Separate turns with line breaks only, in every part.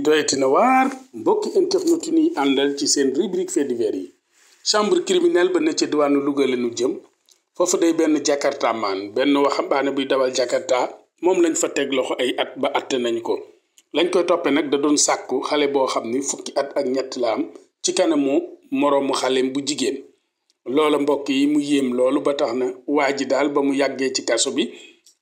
doyti na waar mbokki internet yi ñuy àndal ci seen rubrique fait divers yi chambre criminelle ba ne ca diwaanu Louga la ñu jëm foofu day benn jakarta maan benn waxambaane buy dawal jakarta moom lañ fa teg loxo ay at ba atte nañ ko lañ koy toppe nag da doon sàkku xale boo xam ni fukki at ak ñett la am ci kanamu moroomu xaleem bu jigéen loola mbokk yi mu yéem loolu ba tax na waa ji daal ba mu yàggee ci kaso bi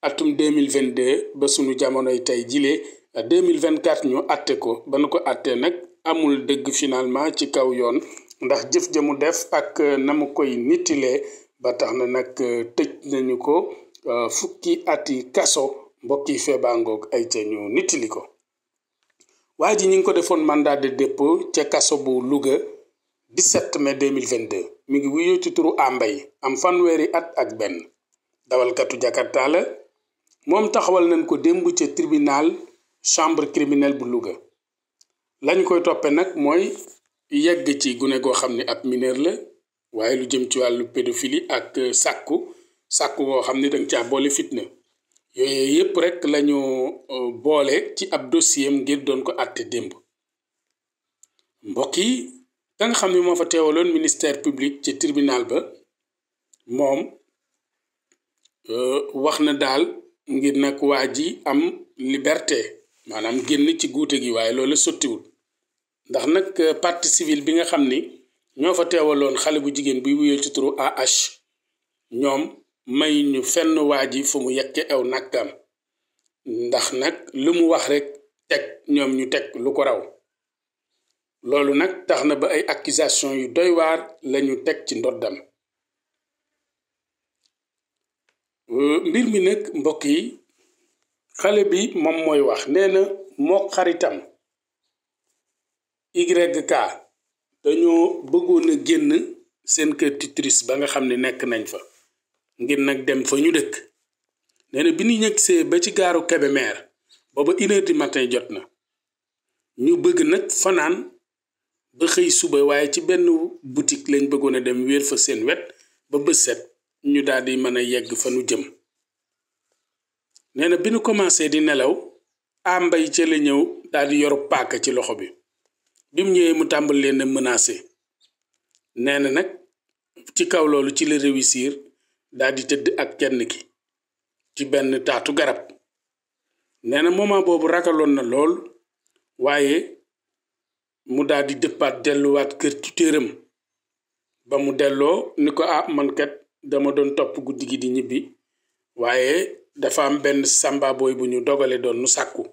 atum 2022 ba sunu jamonoy tey jilee 2024 ñu atte ko ba nu ko attee nag amul dëgg finalement ci kaw yoon ndax jëf ja mu def ak na mu koy nittilee ba tax na nag tëj nañu ko fukki ati kaso mbokki feebaangoog ay ca ñu nittili ko waa ji ñi ngi ko defoon mandat de dépôt ca kaso bu Louga 17 mai 2022 mi ngi wuyoo ci turu Ambay am fanweeri at ak benn dawalkatu Jakarta la moom taxawal nañ ko démb ca tribunal chambre criminelle bu Louga lañ koy toppe nag mooy yegg ci gune goo xam ne ab mineur la waaye lu jëm ci wàllu pédophilie ak sàkku goo xam ne danga caa boole fitna yooyu yépp rek lañu boole ci ab dossier ngir doon ko àtte démb mbokk yi ka nga xam ne moo fa teewaloon ministère public ci tribunal ba moom wax na daal ngir nag waa ji am liberté maanaam génn ci guute gi waaye loolu sottiwul ndax nag partie civile bi nga xam ni ñoo fa teewaloon xale bu jigéen buy wuyoo ci turu AH ñoom may ñu fenn waa ji fu mu yekke aw nàkkam ndax nag lu mu wax rek teg ñoom ñu teg lu ko raw loolu nag tax na ba ay accusation yu doy waar lañu teg ci ndoddam mbir mi nag mbokk yi xale bi moom mooy wax nee na moo xaritam YK dañoo bëggoon a génn seen kër tutrice ba nga xam ne nekk nañ fa ngir nag dem fa ñu dëkk nee na bi ñu ñëgsee ba ci gaaru Kébémer booba 1h du matin jot na ñu bëgg nag fanaan ba xëy suba waaye ci benn boutique lañ bëggoon a dem wéer fa seen wet ba bës set ñu daal di mën a yegg fa nu jëm nee na bi nu commencé di nelaw Ambay ca la ñëw daal di yoru paaka ci loxo bi mu ñëwee mu tàmbal leen a menacé nee na nag ci kaw loolu ci la réussir daal di tëdd ak kenn ki ci benn taatu garab nee na moment boobu ragaloon na lool waaye mu daal di dëppaat delluwaat kër tutéeram ba mu delloo ni ko man kat dama doon topp guddi gi di ñibbi waaye dafa am benn samba boy bu ñu dogale doon nu sàkku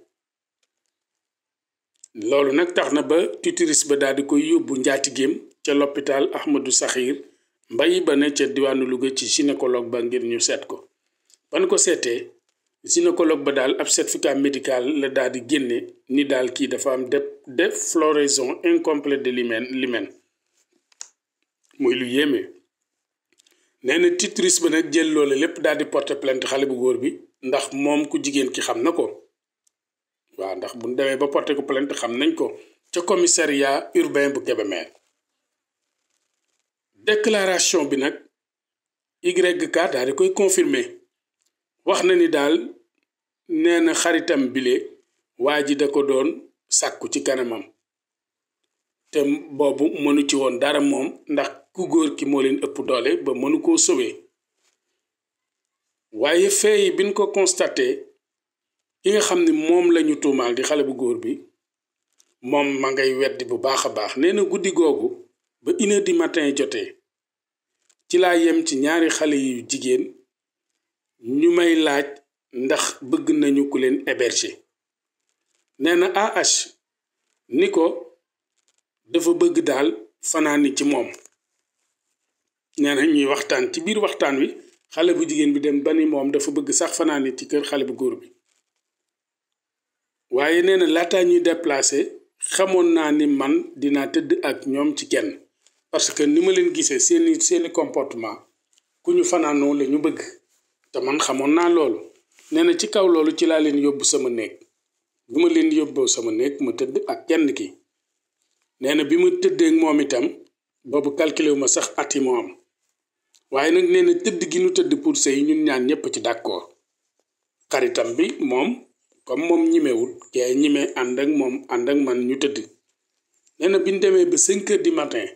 loolu nag tax na ba tutrice ba daal di koy yóbbu njaatigéem ca l'hôpital Ahmadou Sakhir Mbaye ba ne ca diwaanu Louga ci gynécologue ba ngir ñu seet ko ban ko seetee gynécologue ba daal ab certificat médical la daal di génne ni daal kii dafa am défloraison incomplète de l'hymen muy lu yéeme nee na tutrice ba nag jël loolu lépp daal di porter plainte xale bu góor bi ndax moom ku jigéen ki xam na ko waaw ndax bu ñu demee ba porter ko plainte xam nañ ko ca commissariat urbain bu Kébémer déclaration bi nag YK daal di koy confirmer wax na ni daal nee na xaritam bile waa ji da ko doon sàkku ci kanamam te boobu mënu ci woon dara moom ndax ku góor ki moo leen ëpp doole ba mënu koo sauver waaye fee yi biñ ko constaté ki nga xam ni moom lañu tuumaal di xale bu góor bi moom ma ngay weddi bu baax a baax nee na guddi googu ba 1h du matin jotee ci laa yem ci ñaari xale yu jigéen ñu may laaj ndax bëgg nañu ku leen héberger nee na AH ni ko dafa bëgg daal fanaani ci moom nee na ñuy waxtaan ci biir waxtaan wi xale bu jigéen bi dem ba ni moom dafa bëgg sax fanaani ci kër xale bu góor bi waaye nee na laataa ñuy déplacé xamoon naa ni man dinaa tëdd ak ñoom ci kenn parce que ni ma leen gisee seeni comportement ku ñu fanaanoo la ñu bëgg te man xamoon naa loolu nee na ci kaw loolu ci laa leen yóbbu sama néeg bi ma leen yóbboo sama néeg ma tëdd ak kenn ki nee na bi ma tëddeek moom itam boobu calculé wu ma sax at yi moo am waaye nag nee na tëdd gi nu tëdd pour sëy ñun ñaan ñëpp ci d'accord xaritam bi moom comme moom ñimewul kee ñime ànd ak moom ànd ak man ñu tëdd nee na bi ñu demee ba 5 heures du matin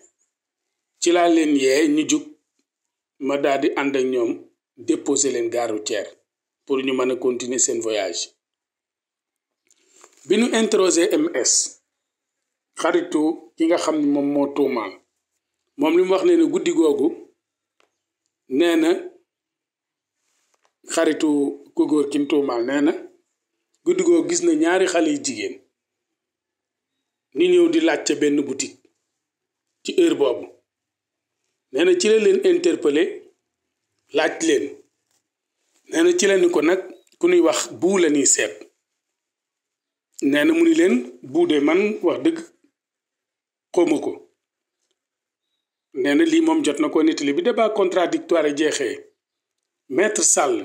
ci laa leen yee ñu jug ma daal di ànd ak ñoom déposer leen gare routière pour ñu mën a continuer seen voyage bi ñu interroger MS xaritu ki nga xam ni moom moo tuumaal moom li mu wax nee na guddi googu nee na xaritu ku góor ki mu tuumaal nee na guddi googu gis na ñaari xale yu jigéen ni ñëw di laajte benn boutique ci heure boobu nee na ci la leen interpellé laaj leen nee na ci la ni ko nag ku ñuy wax buu la ñuy seet nee na mu ni leen buu de man wax dëgg xawma ko nee na lii moom jot na ko nettali bi débat contradictoire jeexee maître Sall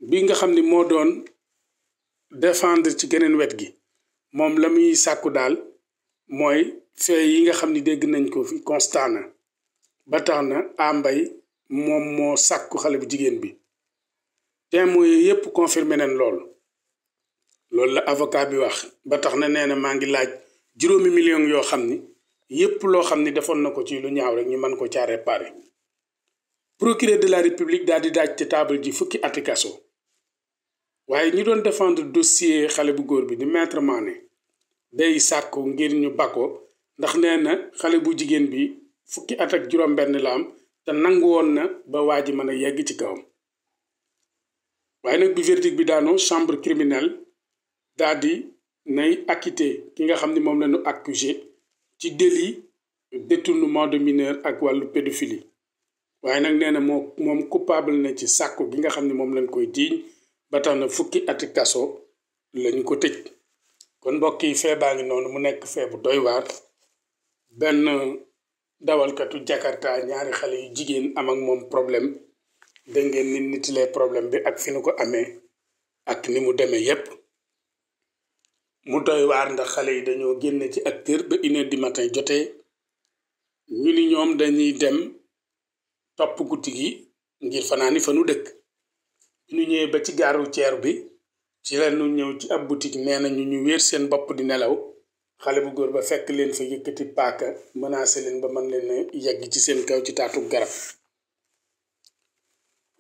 bi nga xam ni moo doon défendre ci geneen wet gi moom la muy sàkku daal mooy fee yi nga xam ni dégg nañ ko fi constat na ba tax na ambay moom moo sàkku xale bu jigéen bi témoins yi yépp confirmé nañ loolu la avocat bi wax ba tax na nee na maa ngi laaj 5 millions yoo xam ni yépp loo xam ni defoon na ko ci lu ñaaw rek ñu mën ko caa réparé procureur de la république daal di daaj ci table ji fukki ati kaso waaye ñi doon défendre dossier xale bu góor bi di maître Mané day sàkku ngir ñu bako ndax nee na xale bu jigéen bi fukki at ak juróom-benn la am te nangu woon na ba waa ji mën a yegg ci kawam waaye nag bi verdict bi daanoo chambre criminelle daal di nay acquitté ki nga xam ni moom la ñu accusé ci délit détournement de mineur ak wàllu pédophilie waaye nag nee na moom coupable na ci sàkku gi nga xam ni moom lañ koy jiiñ ba tax na fukki ati kaso lañ ko tëj kon mbokk yi fee baa ngi noonu mu nekk fee bu doy waar benn dawalkatu Jakarta ñaari xale yu jigéen am ak moom problème dégg ngeen ni nitilee problème bi ak fi nu ko amee ak ni mu demee yépp mu doy waar ndax xale yi dañoo génn ci acteur ba 1 heure du matin jotee ñu ni ñoom dañuy dem topp guddi gi ngir fanaani fa nu dëkk bi ñu ñëwee ba ci gare routière bi ci la ñu ñëw ci ab boutique nee na ñu wéer seen bopp di nelaw xale bu góor ba fekk leen fa yëkkati paaka menacé leen ba mën leen a yegg ci seen kaw ci taatu garab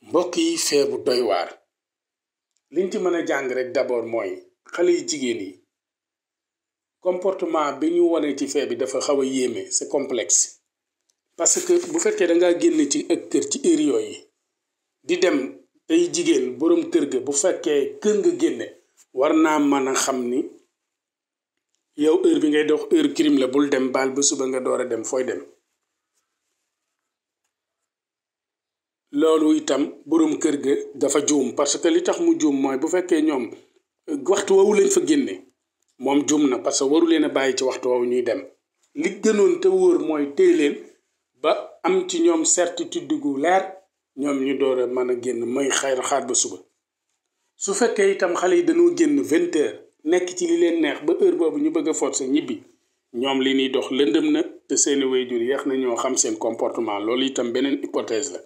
mbokk yi fee bu doy waar liñ ci mën a jàng rek d'abord mooy xale yu jigéen yi comportement bi ñu wone ci fee bi dafa xaw a yéeme c'est complexe parce que bu fekkee da ngaa génn ci ak kër ci heure yooyu di dem tey jigéen boroom kër ga bu fekkee kër nga génne war naa mën a xam ni yow heure bi ngay dox heure crime la bul dem baal ba suba nga door a dem fooy dem loolu itam boroom kër ga dafa juum parce que li tax mu juum mooy bu fekkee ñoom waxtu woowu lañ fa génne moom juum na parce que waru leen a bàyyi ci waxtu woowu ñuy dem li gënoon te wóor mooy téye leen ba am ci ñoom certitude gu leer ñoom ñu door a mën a génn may xaar ba suba su fekkee itam xale yi dañoo génn 20 heures nekk ci li leen neex ba heure boobu ñu bëgg a forcer ñibbi ñoom li ñuy dox lëndëm na te seeni waajur yeex na ñoo xam seen comportement loolu itam beneen hypothèse la.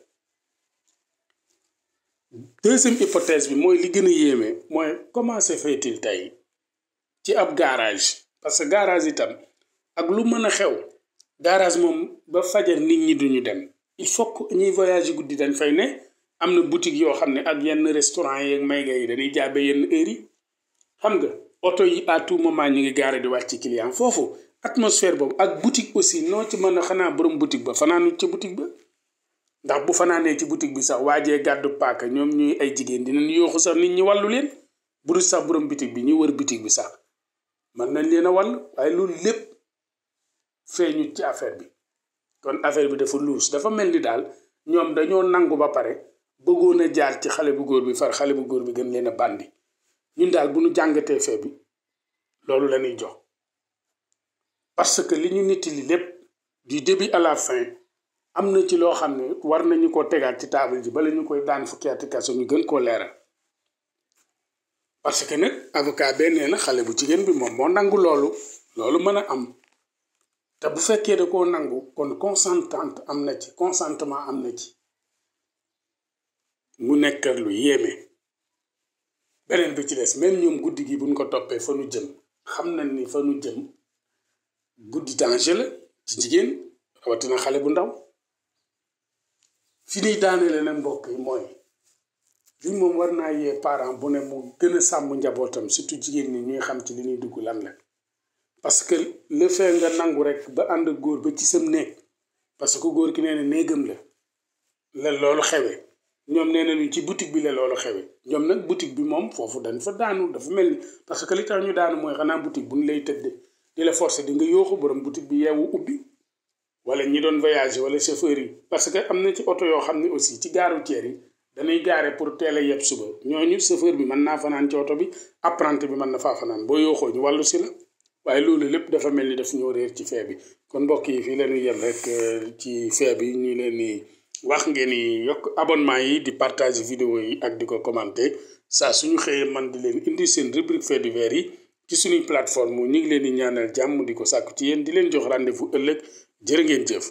Deuxième hypothèse bi mooy li gën a yéeme mooy comment se fait-il tey ci ab garage parce que garage itam ak lu mën a xew garage moom ba fajar nit ñi duñu dem il faut que ñuy voyage guddi dañ fay ne am na boutique yoo xam ne ak yenn restaurant yeeg mayga yi dañuy jaabe yenn heure yi xam nga oto yi à tout moment ñu ngi gaare di wàcc ci client foofu atmosphère boobu ak boutique aussi noo ci mën a xanaa borom boutique ba fanaanu ca boutique ba ndax bu fanaanee ci boutique bi sax waajee gàddu paaka ñoom ñuy ay jigéen dinañ yooxu sax nit ñi wàllu leen bu dul sax borom boutique bi ñu wër boutique bi sax mën nañ leen a wàll waaye loolu lépp feeñu ci affaire bi kon affaire bi dafa luus dafa mel ni daal ñoom dañoo nangu ba pare bëggoon a jaar ci xale bu góor bi far xale bu góor bi gën leen a bandi ñun daal bu ñu jàngatee fee bi loolu la ñuy jox parce que li ñu nit li lépp du début à la fin am na ci loo xam ne war nañu ko tegaat ci table ji bala ñu koy daan fukki ati kaso ñu gën koo leeral parce que nag avocat bee nee na xale bu jigéen bi moom moo nangu loolu mën a am te bu fekkee da koo nangu kon consentante am na ci consentement am na ci mu nekk lu yéeme beneen bi ci des même ñoom guddi gi buñ ko toppee fa nu jëm xam nañ ni fa nu jëm guddi danger la ci jigéen rawatina xale bu ndaw fi ñuy daaneele nag mbokk yi mooy li moom war naa yee parent bu ne mu gën a sàmm njabootam surtout jigéen ñi ñuy xam ci li ñuy dugg lan la parce que le fait nga nangu rek ba ànd góor ba ci sam néeg parce que góor ki nee na néegam la loolu xewee ñoom nee nañu ci boutique bi la loolu xewee ñoom nag boutique bi moom foofu dañ fa daanu dafa mel ni parce que li tax ñu daanu mooy xanaa boutique bu ñu lay tëdd di la forcer di nga yooxu borom boutique bi yeewu ubbi wala ñi doon voyager wala chauffeur yi parce que am na ci oto yoo xam ne aussi ci gaaru ceer yi dañuy gaare pour teel a yeb suba ñooñu chauffeur bi mën naa fanaan ci oto bi apprenti bi mën na faa fanaan boo yooxoo ñu wàllu si la waaye loolu lépp dafa mel ni daf ñoo réer ci fee bi kon mbokk yi fii la ñuy yem rek ci fee bi ñu leen ni wax ngeen ni yokk abonnement yi di partager vidéo yi ak di ko commenter saa suñu xëyee man di leen indi seen rubrique fait divers yi ci suñuy plateforme ñu ngi leen di ñaanal jàmm di ko sàkku ci yéen di leen jox rendez-vous ëllëg jërë ngeen jëf